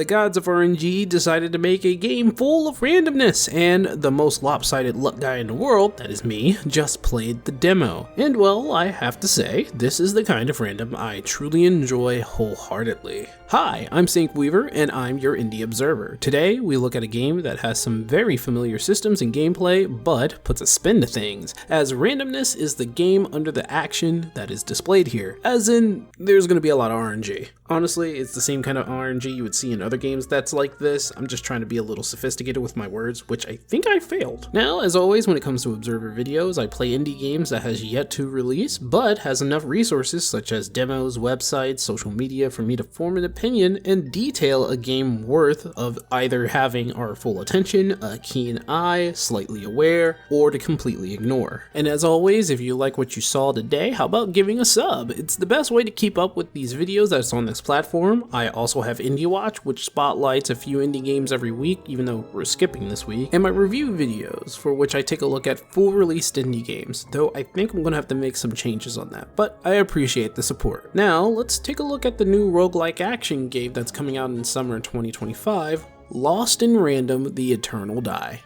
The gods of RNG decided to make a game full of randomness, and the most lopsided luck guy in the world, that is me, just played the demo. And well, I have to say, this is the kind of random I truly enjoy wholeheartedly. Hi, I'm Sync Weaver, and I'm your Indie Observer. Today, we look at a game that has some very familiar systems and gameplay, but puts a spin to things, as randomness is the game under the action that is displayed here, as in, there's gonna be a lot of RNG. Honestly, it's the same kind of RNG you would see in other games that's like this. I'm just trying to be a little sophisticated with my words, which I think I failed. Now, as always, when it comes to Observer videos, I play indie games that has yet to release, but has enough resources such as demos, websites, social media for me to form an opinion and detail a game worth of either having our full attention, a keen eye, slightly aware, or to completely ignore. And as always, if you like what you saw today, how about giving a sub? It's the best way to keep up with these videos that's on this platform. I also have Indie Watch, which spotlights a few indie games every week, even though we're skipping this week, and my review videos, for which I take a look at full released indie games, though I think I'm gonna have to make some changes on that, but I appreciate the support. Now, let's take a look at the new roguelike action game that's coming out in summer 2025, Lost in Random: The Eternal Die.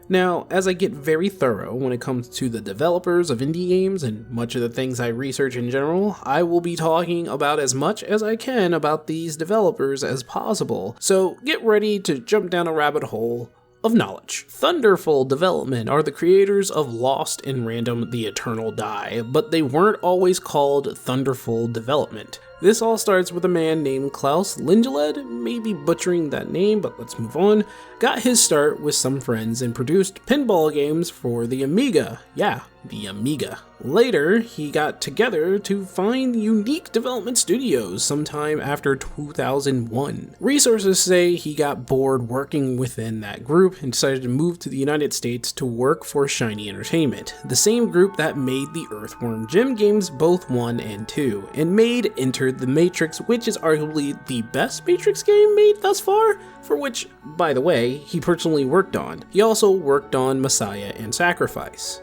Now, as I get very thorough when it comes to the developers of indie games and much of the things I research in general, I will be talking about as much as I can about these developers as possible, so get ready to jump down a rabbit hole of knowledge. Thunderful Development are the creators of Lost in Random: The Eternal Die, but they weren't always called Thunderful Development. This all starts with a man named Klaus Lingeled, maybe butchering that name, but let's move on, got his start with some friends and produced pinball games for the Amiga. Yeah, the Amiga. Later, he got together to find Unique Development Studios sometime after 2001. Resources say he got bored working within that group and decided to move to the United States to work for Shiny Entertainment, the same group that made the Earthworm Jim games, both 1 and 2, and made Enter the Matrix, which is arguably the best Matrix game made thus far, for which, by the way, he personally worked on. He also worked on Messiah and Sacrifice.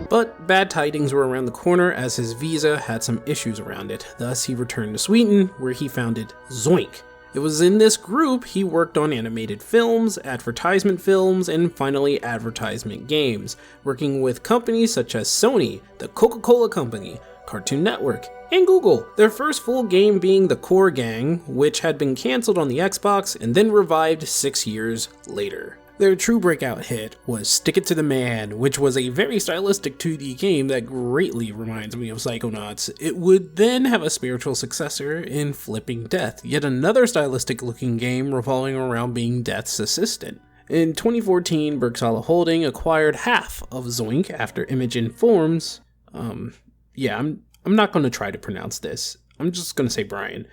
But bad tidings were around the corner as his visa had some issues around it, thus he returned to Sweden, where he founded Zoink. It was in this group he worked on animated films, advertisement films, and finally advertisement games, working with companies such as Sony, the Coca-Cola Company, Cartoon Network, and Google. Their first full game being The Core Gang, which had been cancelled on the Xbox and then revived 6 years later. Their true breakout hit was Stick It to the Man, which was a very stylistic 2D game that greatly reminds me of Psychonauts. It would then have a spiritual successor in Flipping Death, yet another stylistic looking game revolving around being Death's assistant. In 2014, Bergsala Holding acquired half of Zoink after Image Informs. I'm not going to try to pronounce this. I'm just gonna say Brian.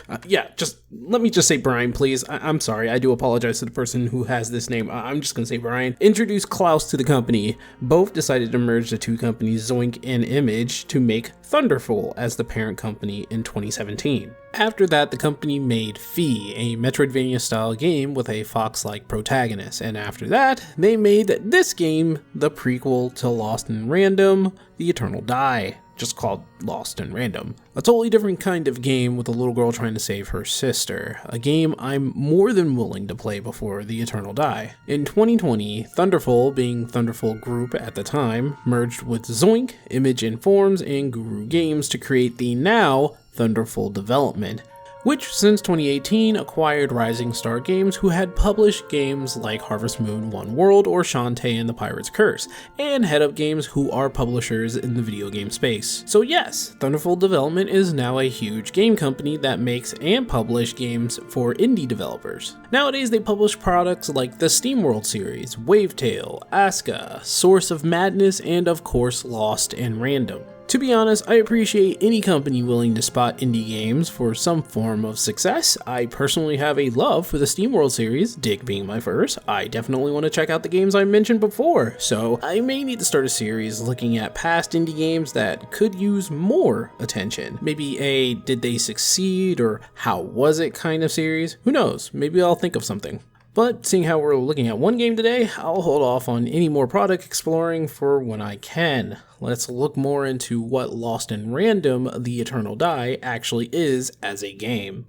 Let me just say Brian, please. I'm sorry, I do apologize to the person who has this name. I'm just gonna say Brian. Introduced Klaus to the company. Both decided to merge the two companies, Zoink and Image, to make Thunderful as the parent company in 2017. After that, the company made Fee, a Metroidvania-style game with a fox-like protagonist, and after that, they made this game, the prequel to Lost in Random: The Eternal Die, just called Lost in Random. A totally different kind of game with a little girl trying to save her sister, a game I'm more than willing to play before The Eternal Die. In 2020, Thunderful, being Thunderful Group at the time, merged with Zoink, Image Informs, and Guru Games to create the now Thunderful Development, which since 2018 acquired Rising Star Games, who had published games like Harvest Moon: One World or Shantae and the Pirate's Curse, and Head Up Games, who are publishers in the video game space. So yes, Thunderful Development is now a huge game company that makes and publishes games for indie developers. Nowadays they publish products like the SteamWorld series, Wavetale, Aska, Source of Madness, and of course Lost in Random. To be honest, I appreciate any company willing to spot indie games for some form of success. I personally have a love for the SteamWorld series, Dig being my first. I definitely want to check out the games I mentioned before, so I may need to start a series looking at past indie games that could use more attention. Maybe a did they succeed or how was it kind of series? Who knows, maybe I'll think of something. But seeing how we're looking at one game today, I'll hold off on any more product exploring for when I can. Let's look more into what Lost in Random: The Eternal Die actually is as a game.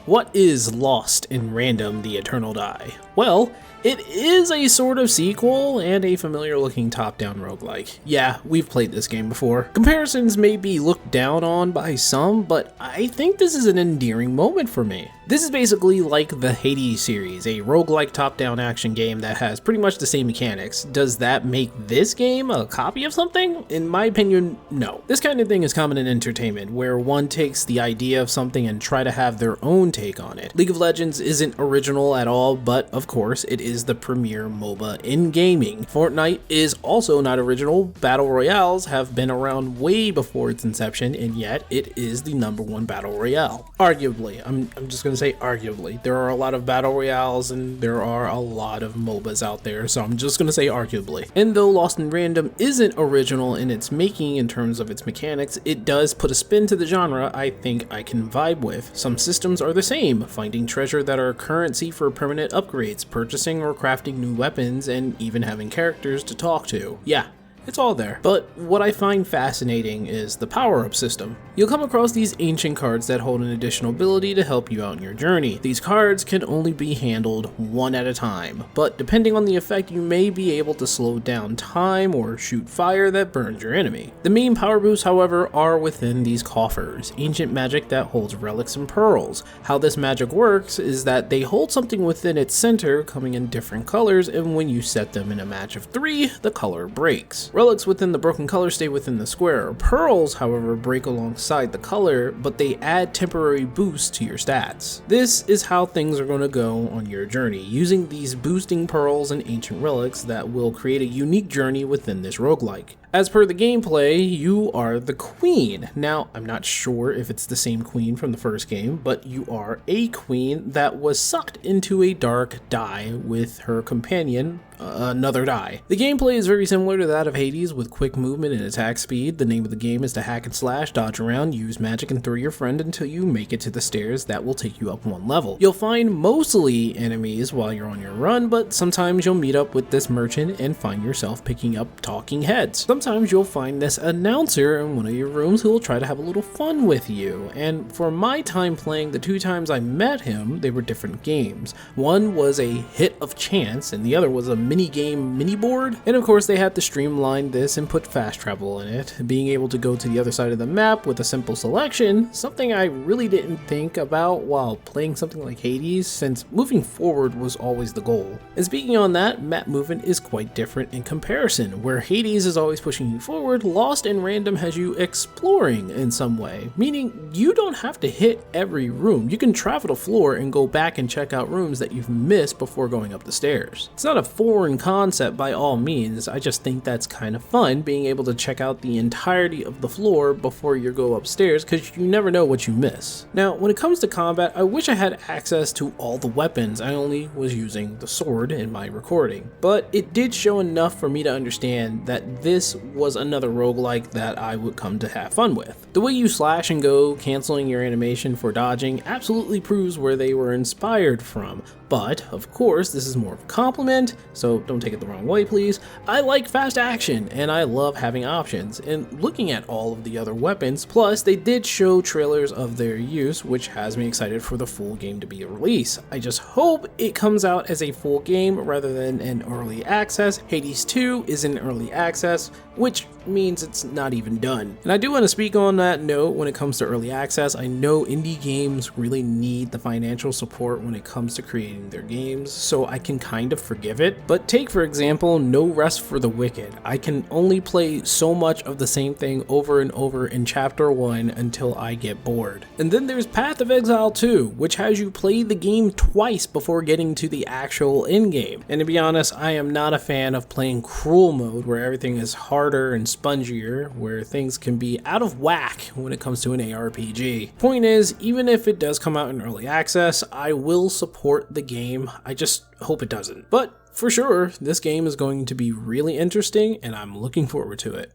What is Lost in Random: The Eternal Die? Well, it is a sort of sequel and a familiar looking top-down roguelike. Yeah, we've played this game before. Comparisons may be looked down on by some, but I think this is an endearing moment for me. This is basically like the Hades series, a roguelike top-down action game that has pretty much the same mechanics. Does that make this game a copy of something? In my opinion, no. This kind of thing is common in entertainment, where one takes the idea of something and try to have their own take on it. League of Legends isn't original at all, but of course it is the premier MOBA in gaming. Fortnite is also not original. Battle Royales have been around way before its inception, and yet it is the #1 Battle Royale. Arguably, I'm just gonna say arguably. There are a lot of Battle Royales and there are a lot of MOBAs out there, so I'm just gonna say arguably. And though Lost in Random isn't original in its making in terms of its mechanics, it does put a spin to the genre I think I can vibe with. Some systems are the same, finding treasure that are currency for permanent upgrades, purchasing or crafting new weapons, and even having characters to talk to. Yeah, it's all there. But what I find fascinating is the power-up system. You'll come across these ancient cards that hold an additional ability to help you out in your journey. These cards can only be handled one at a time, but depending on the effect, you may be able to slow down time or shoot fire that burns your enemy. The main power boosts, however, are within these coffers, ancient magic that holds relics and pearls. How this magic works is that they hold something within its center, coming in different colors, and when you set them in a match of 3, the color breaks. Relics within the broken color stay within the square. Pearls, however, break alongside the color, but they add temporary boosts to your stats. This is how things are going to go on your journey, using these boosting pearls and ancient relics that will create a unique journey within this roguelike. As per the gameplay, you are the queen. Now, I'm not sure if it's the same queen from the first game, but you are a queen that was sucked into a dark die with her companion, another die. The gameplay is very similar to that of Hades, with quick movement and attack speed. The name of the game is to hack and slash, dodge around, use magic, and throw your friend until you make it to the stairs that will take you up one level. You'll find mostly enemies while you're on your run, but sometimes you'll meet up with this merchant and find yourself picking up talking heads. Sometimes you'll find this announcer in one of your rooms who will try to have a little fun with you, and for my time playing, the 2 times I met him, they were different games. One was a hit of chance, and the other was a mini-game mini-board, and of course they had to streamline this and put fast travel in it, being able to go to the other side of the map with a simple selection, something I really didn't think about while playing something like Hades, since moving forward was always the goal. And speaking on that, map movement is quite different in comparison. Where Hades is always pushing you forward, Lost in Random has you exploring in some way, meaning you don't have to hit every room. You can travel the floor and go back and check out rooms that you've missed before going up the stairs. It's not a foreign concept by all means, I just think that's kind of fun, being able to check out the entirety of the floor before you go upstairs, because you never know what you miss. Now, when it comes to combat, I wish I had access to all the weapons. I only was using the sword in my recording, but it did show enough for me to understand that this was another roguelike that I would come to have fun with. The way you slash and go, canceling your animation for dodging, absolutely proves where they were inspired from. But, of course, this is more of a compliment, so don't take it the wrong way, please. I like fast action, and I love having options, and looking at all of the other weapons, plus they did show trailers of their use, which has me excited for the full game to be released. I just hope it comes out as a full game rather than an early access. Hades 2 is in early access, which means it's not even done. And I do want to speak on that note when it comes to early access. I know indie games really need the financial support when it comes to creating their games, so I can kind of forgive it. But take for example, No Rest for the Wicked. I can only play so much of the same thing over and over in chapter 1 until I get bored. And then there's Path of Exile 2, which has you play the game twice before getting to the actual end game. And to be honest, I am not a fan of playing cruel mode where everything is harder and spongier, where things can be out of whack when it comes to an ARPG. Point is, even if it does come out in early access, I will support the game. I just hope it doesn't. But for sure, this game is going to be really interesting and I'm looking forward to it.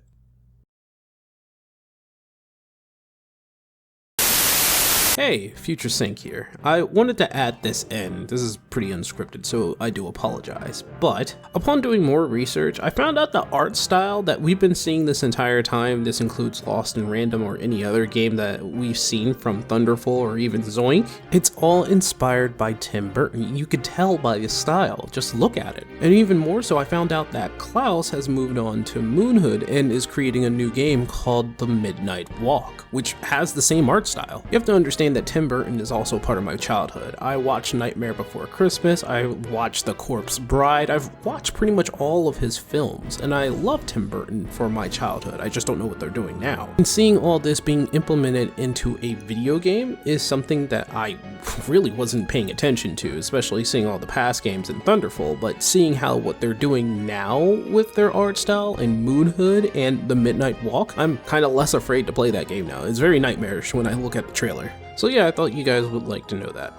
Hey, Future Sync here. I wanted to add this in. This is pretty unscripted, so I do apologize. But upon doing more research, I found out the art style that we've been seeing this entire time, this includes Lost in Random or any other game that we've seen from Thunderful or even Zoink, it's all inspired by Tim Burton. You could tell by his style, just look at it. And even more so, I found out that Klaus has moved on to Moonhood and is creating a new game called The Midnight Walk, which has the same art style. You have to understand that Tim Burton is also part of my childhood. I watched Nightmare Before Christmas, I watched The Corpse Bride, I've watched pretty much all of his films, and I love Tim Burton for my childhood. I just don't know what they're doing now. And seeing all this being implemented into a video game is something that I really wasn't paying attention to, especially seeing all the past games in Thunderful, but seeing how what they're doing now with their art style in Moonhood and The Midnight Walk, I'm kind of less afraid to play that game now. It's very nightmarish when I look at the trailer. So yeah, I thought you guys would like to know that.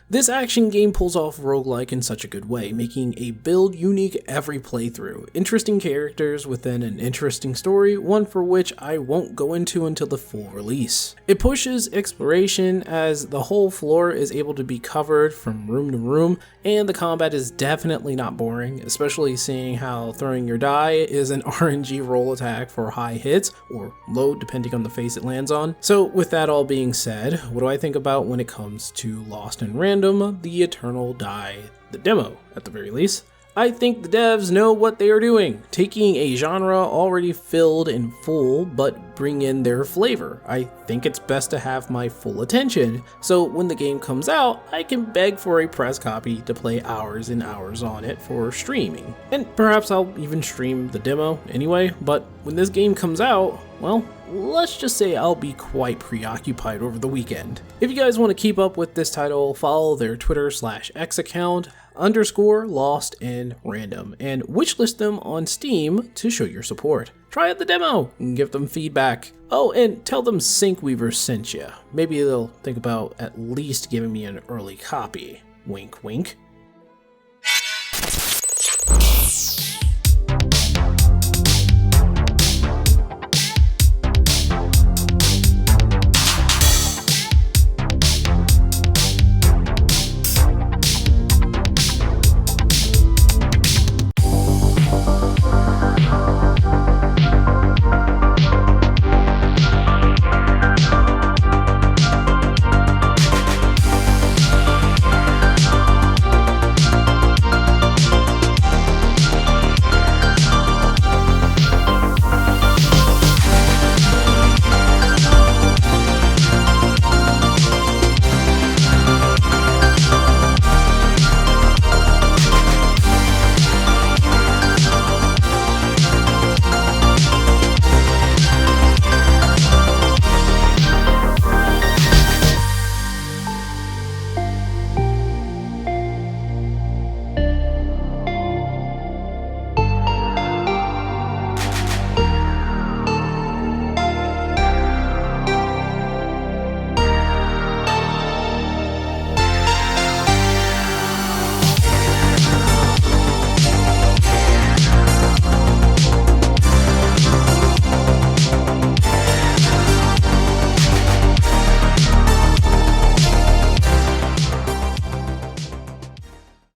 This action game pulls off roguelike in such a good way, making a build unique every playthrough. Interesting characters within an interesting story, one for which I won't go into until the full release. It pushes exploration as the whole floor is able to be covered from room to room, and the combat is definitely not boring, especially seeing how throwing your die is an RNG roll attack for high hits, or low depending on the face it lands on. So with that all being said, what do I think about when it comes to Lost in Random, the Eternal Die, the demo at the very least? I think the devs know what they are doing, taking a genre already filled and full, but bring in their flavor. I think it's best to have my full attention, so when the game comes out, I can beg for a press copy to play hours and hours on it for streaming. And perhaps I'll even stream the demo anyway, but when this game comes out, well, let's just say I'll be quite preoccupied over the weekend. If you guys want to keep up with this title, follow their Twitter/X account, _Lost in Random, and wishlist them on Steam to show your support. Try out the demo and give them feedback. Oh, and tell them Syncweaver sent you. Maybe they'll think about at least giving me an early copy. Wink wink.